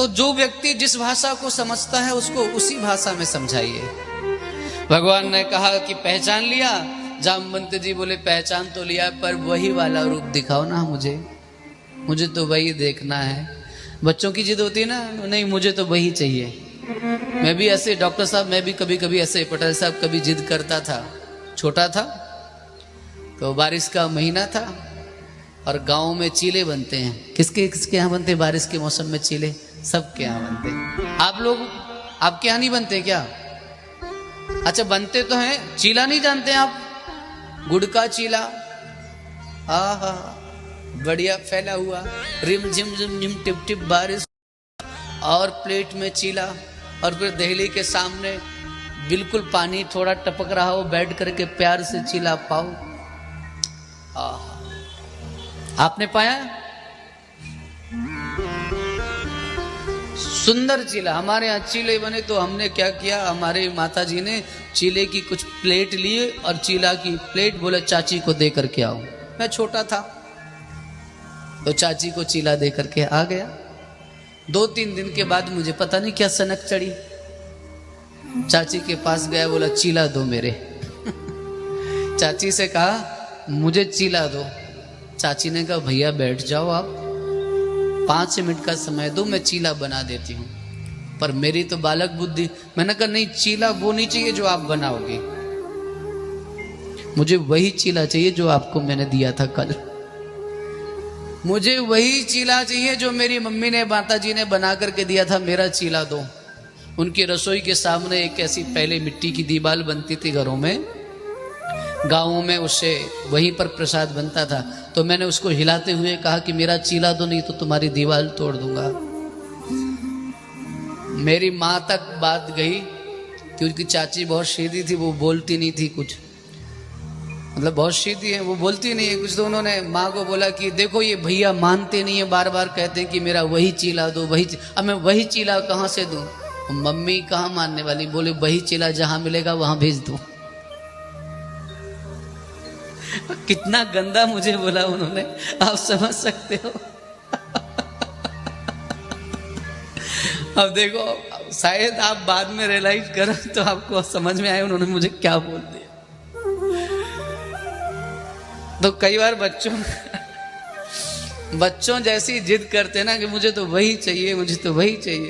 तो जो व्यक्ति जिस भाषा को समझता है उसको उसी भाषा में समझाइए। भगवान ने कहा कि पहचान लिया? जामवंत जी बोले पहचान तो लिया, पर वही वाला रूप दिखाओ ना मुझे तो वही देखना है। बच्चों की जिद होती है ना, नहीं मुझे तो वही चाहिए। मैं भी ऐसे, डॉक्टर साहब मैं भी कभी कभी ऐसे, पटेल साहब कभी जिद करता था। छोटा था तो बारिश का महीना था और गांव में चीले बनते हैं। किसके यहाँ बनते हैं बारिश के मौसम में चीले? सबके यहाँ बनते हैं। आप लोग, आपके यहाँ नहीं बनते क्या? अच्छा बनते तो हैं, चीला नहीं जानते आप? गुड़ का चीला, आहा बढ़िया फैला हुआ, रिम झिम झिम झिम टिप टिप बारिश, और प्लेट में चीला, और फिर दहली के सामने बिल्कुल पानी थोड़ा टपक रहा हो, बैठ करके प्यार से चीला पाओ। आपने पाया? सुंदर चीला। हमारे यहाँ चीले बने तो हमने क्या किया, हमारे माता जी ने चीले की कुछ प्लेट लिए और चीला की प्लेट बोले चाची को दे करके आओ। मैं छोटा था तो चाची को चीला दे करके आ गया। 2-3 दिन के बाद मुझे पता नहीं क्या सनक चढ़ी, चाची के पास गया, बोला चीला दो मेरे। चाची से कहा मुझे चीला दो। चाची ने कहा भैया बैठ जाओ आप, 5 मिनट का समय दो, मैं चीला बना देती हूँ। पर मेरी तो बालक बुद्धि, मैंने कहा नहीं चीला वो नहीं चाहिए जो आप बनाओगे, मुझे वही चीला चाहिए जो आपको मैंने दिया था कल। मुझे वही चीला चाहिए जो मेरी मम्मी ने, माता जी ने बना करके दिया था, मेरा चीला दो। उनकी रसोई के सामने एक ऐसी पहले मिट्टी की दीवार बनती थी घरों में, गाँवों में, उससे वहीं पर प्रसाद बनता था। तो मैंने उसको हिलाते हुए कहा कि मेरा चीला दो, नहीं तो तुम्हारी दीवार तोड़ दूंगा। मेरी माँ तक बात गई क्योंकि चाची बहुत सीधी थी, वो बोलती नहीं थी कुछ, मतलब बहुत सीधी है, वो बोलती नहीं है कुछ। तो उन्होंने माँ को बोला कि देखो ये भैया मानते नहीं है, बार बार कहते हैं कि मेरा वही चीला दो, वही। अब मैं वही चीला कहाँ से दूं? मम्मी कहाँ मानने वाली, बोले वही चीला जहां मिलेगा वहां भेज दो। कितना गंदा मुझे बोला उन्होंने, आप समझ सकते हो। अब देखो, शायद आप बाद में रियलाइज करो तो आपको समझ में आए उन्होंने मुझे क्या बोल दिया। तो कई बार बच्चों जैसी जिद करते ना कि मुझे तो वही चाहिए, मुझे तो वही चाहिए।